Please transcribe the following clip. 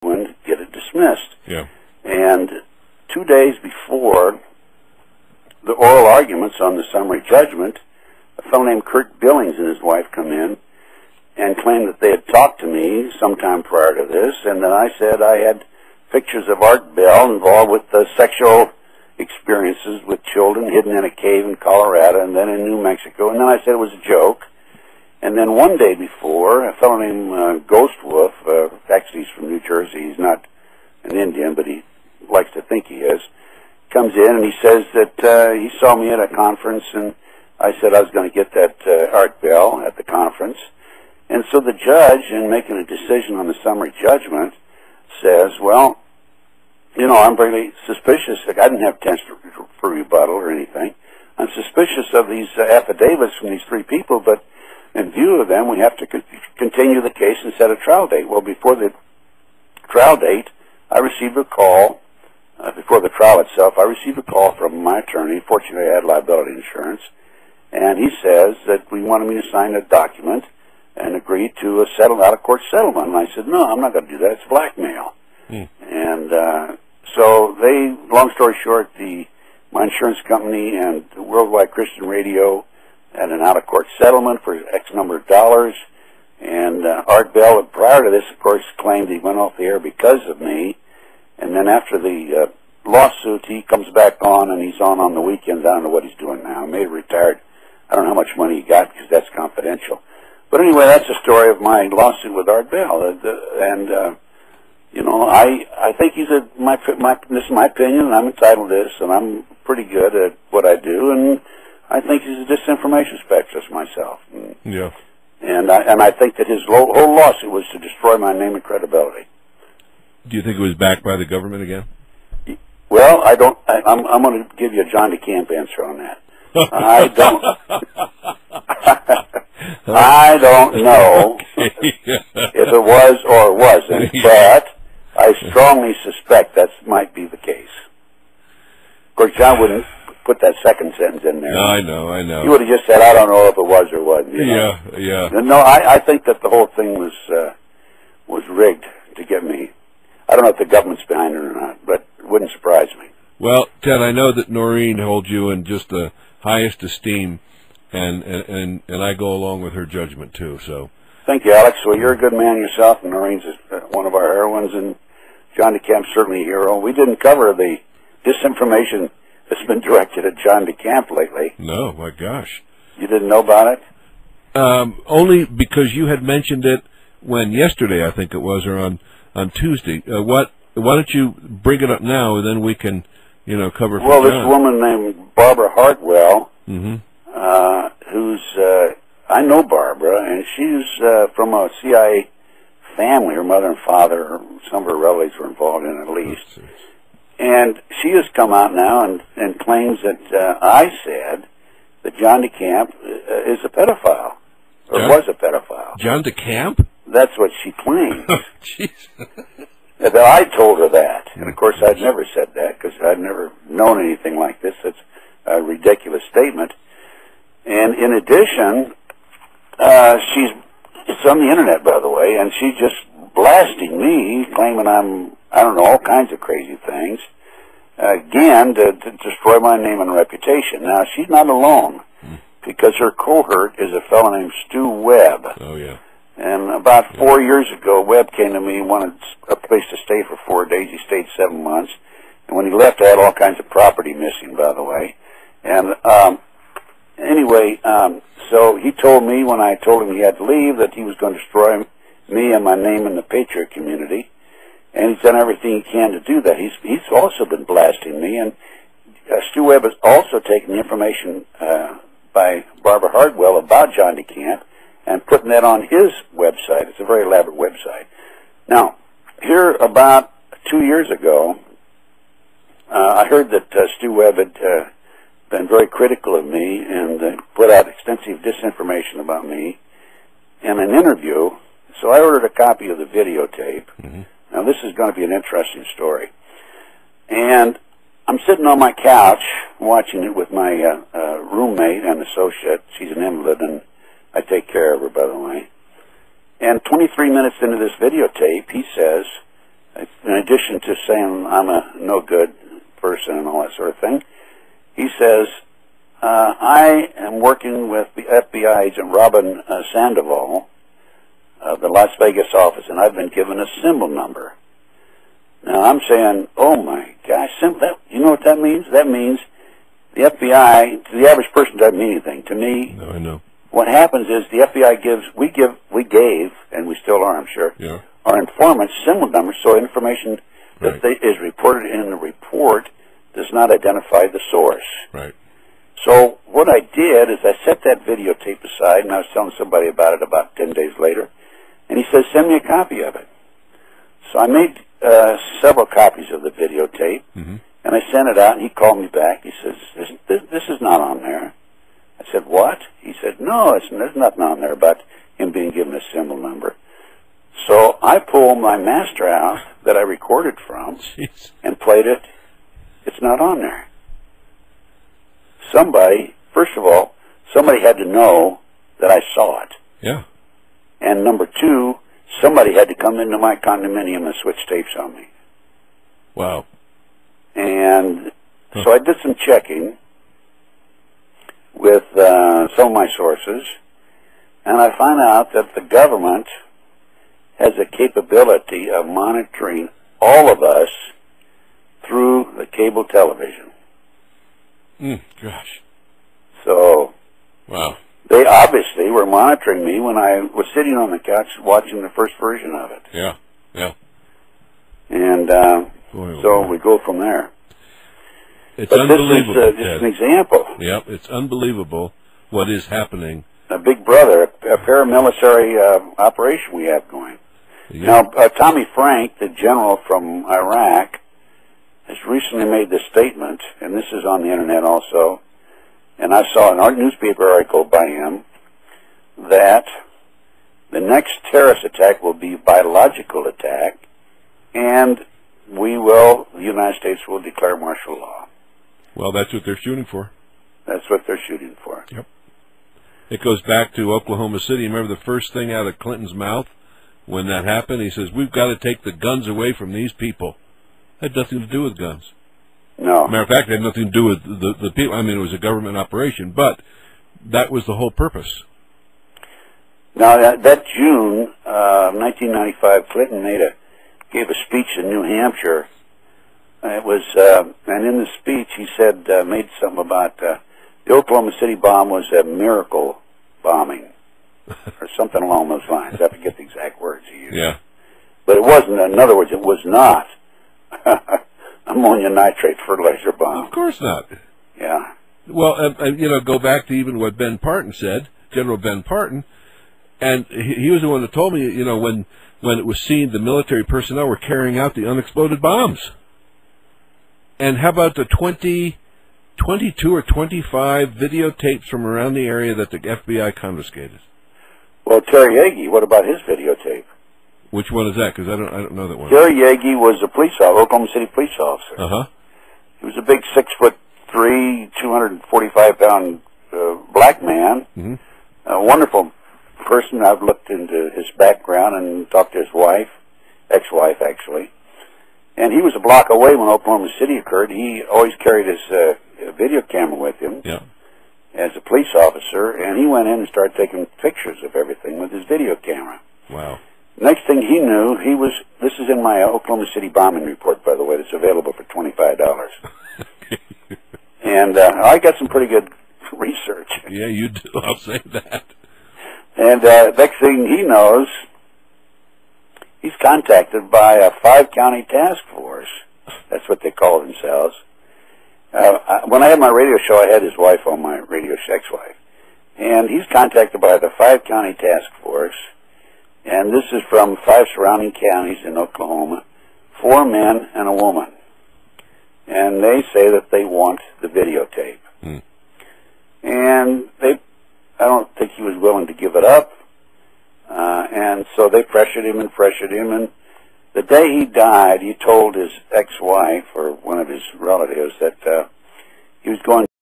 to get it dismissed. Yeah. And 2 days before the oral arguments on the summary judgment, a fellow named Kurt Billings and his wife come in and claimed that they had talked to me sometime prior to this, and then I said I had pictures of Art Bell involved with sexual experiences with children hidden in a cave in Colorado and then in New Mexico, and then I said it was a joke. And then 1 day before, a fellow named Ghost Wolf, actually he's from New Jersey, he's not an Indian, but he likes to think he is, comes in and he says that he saw me at a conference, and I said I was going to get that Art Bell at the conference. And so the judge, in making a decision on the summary judgment, says, well, you know, I'm really suspicious. I didn't have a chance for rebuttal or anything. I'm suspicious of these affidavits from these three people, but in view of them, we have to continue the case and set a trial date. Well, before the trial date, I received a call. Before the trial itself, I received a call from my attorney. Fortunately, I had liability insurance. And he says that we wanted me to sign a document and agree to a out-of-court settlement. And I said, no, I'm not going to do that. It's blackmail. And so they, long story short, my insurance company and Worldwide Christian Radio had an out-of-court settlement for X number of dollars. And Art Bell, prior to this, of course, claimed he went off the air because of me. And then after the lawsuit, he comes back on, and he's on the weekends. I don't know what he's doing now. He may have retired. I don't know how much money he got because that's confidential. But anyway, that's the story of my lawsuit with Art Bell. You know, I think he's this is my opinion, and I'm entitled to this, and I'm pretty good at what I do, and I think he's a disinformation specialist myself. Yeah. And I think that his whole lawsuit was to destroy my name and credibility. Do you think it was backed by the government again? Well, I don't. I'm going to give you a John DeCamp answer on that. I don't. I don't know if it was or wasn't, but I strongly suspect that might be the case. Of course, John wouldn't put that second sentence in there. No, I know. He would have just said, "I don't know if it was or wasn't." You know? Yeah. No, I think that the whole thing was rigged to get me. I don't know if the government's behind it or not, but it wouldn't surprise me. Well, Ted, I know that Noreen holds you in just the highest esteem, and I go along with her judgment too. So, thank you, Alex. Well, you're a good man yourself, and Noreen's one of our heroines, and John DeCamp's certainly a hero. We didn't cover the disinformation that's been directed at John DeCamp lately. No, my gosh. You didn't know about it? Only because you had mentioned it yesterday, I think it was, or on Tuesday. Why don't you bring it up now, and then we can, cover. Well, this woman named Barbara Hartwell, who's I know Barbara, and she's from a CIA family. Her mother and father, or some of her relatives were involved in it at least. And she has come out now and claims that I said that John DeCamp is a pedophile, or was a pedophile. John DeCamp? That's what she claims. Jeez. That I told her that. And, of course, I'd never said that because I'd never known anything like this. It's a ridiculous statement. And in addition, it's on the Internet, by the way, and she's just blasting me, claiming I don't know, all kinds of crazy things, again, to destroy my name and reputation. Now, she's not alone because her cohort is a fellow named Stu Webb. Oh, yeah. And about 4 years ago, Webb came to me, wanted a place to stay for 4 days. He stayed 7 months. And when he left, I had all kinds of property missing, by the way. And anyway, so he told me when I told him he had to leave that he was going to destroy me and my name in the Patriot community. And he's done everything he can to do that. He's also been blasting me. And Stu Webb has also taken the information by Barbara Hartwell about John DeCamp and putting that on his website. It's a very elaborate website. Now, here about 2 years ago, I heard that Stu Webb had been very critical of me and put out extensive disinformation about me in an interview. So I ordered a copy of the videotape. Now, this is going to be an interesting story. And I'm sitting on my couch watching it with my roommate and associate. She's an invalid, and I take care of her, by the way. And 23 minutes into this videotape, he says, in addition to saying I'm a no good person and all that sort of thing, he says, I am working with the FBI agent Robin Sandoval, the Las Vegas office, and I've been given a symbol number. Now I'm saying, oh my gosh, you know what that means? That means the FBI, to the average person, doesn't mean anything. To me, no, I know. What happens is the FBI we gave, and we still are, I'm sure, yeah. our informants symbol numbers, so information that Right. is reported in the report does not identify the source. Right. So what I did is I set that videotape aside, and I was telling somebody about it about 10 days later, and he says, send me a copy of it. So I made several copies of the videotape, mm-hmm. and I sent it out, and he called me back. He says, this is not on there. I said, what? He said, no, there's nothing on there about him being given a symbol number. So I pulled my master out that I recorded from Jeez. and played it. It's not on there. Somebody, first of all, somebody had to know that I saw it. Yeah. And number two, somebody had to come into my condominium and switch tapes on me. Wow. And so I did some checking with some of my sources, and I found out that the government has a capability of monitoring all of us through the cable television. Gosh. So wow. They obviously were monitoring me when I was sitting on the couch watching the first version of it. Yeah. Yeah. And Boy, so we go from there. It's but unbelievable. This is just an example. Yep, it's unbelievable what is happening. A big brother, a paramilitary operation we have going. Yeah. Now, Tommy Frank, the general from Iraq, has recently made this statement, and this is on the internet also, and I saw an art newspaper article by him, that the next terrorist attack will be a biological attack, and the United States will declare martial law. Well, that's what they're shooting for. That's what they're shooting for. Yep. It goes back to Oklahoma City. Remember the first thing out of Clinton's mouth when that happened? He says, we've got to take the guns away from these people. It had nothing to do with guns. No. Matter of fact, it had nothing to do with the people. I mean, it was a government operation, but that was the whole purpose. Now, that June 1995, Clinton gave a speech in New Hampshire. It was, and in the speech he said, made something about the Oklahoma City bomb was a miracle bombing, or something along those lines. I forget the exact words he used. Yeah. But it wasn't. In other words, it was not ammonia nitrate fertilizer bomb. Of course not. Yeah. Well, go back to even what Ben Parton said, General Ben Parton, and he was the one that told me, when it was seen the military personnel were carrying out the unexploded bombs. And how about the 22 or 25 videotapes from around the area that the FBI confiscated? Well, Terry Yagi, what about his videotape? Which one is that? Because I don't know that one. Terry Yagi was a police officer, Oklahoma City police officer. Uh-huh. He was a big 6'3", 245-pound black man. Mm-hmm. A wonderful person. I've looked into his background and talked to his wife, ex-wife actually. And he was a block away when Oklahoma City occurred. He always carried his video camera with him as a police officer, and he went in and started taking pictures of everything with his video camera. Wow. Next thing he knew, this is in my Oklahoma City bombing report, by the way, that's available for $25. And I got some pretty good research. Yeah, you do. I'll say that. And next thing he knows, he's contacted by a 5-county task force. That's what they call themselves. When I had my radio show, I had his wife on my radio show, ex-wife. And he's contacted by the 5-county task force. And this is from 5 surrounding counties in Oklahoma, 4 men and a woman. And they say that they want the videotape. And I don't think he was willing to give it up. And so they pressured him. And the day he died, he told his ex-wife or one of his relatives that he was going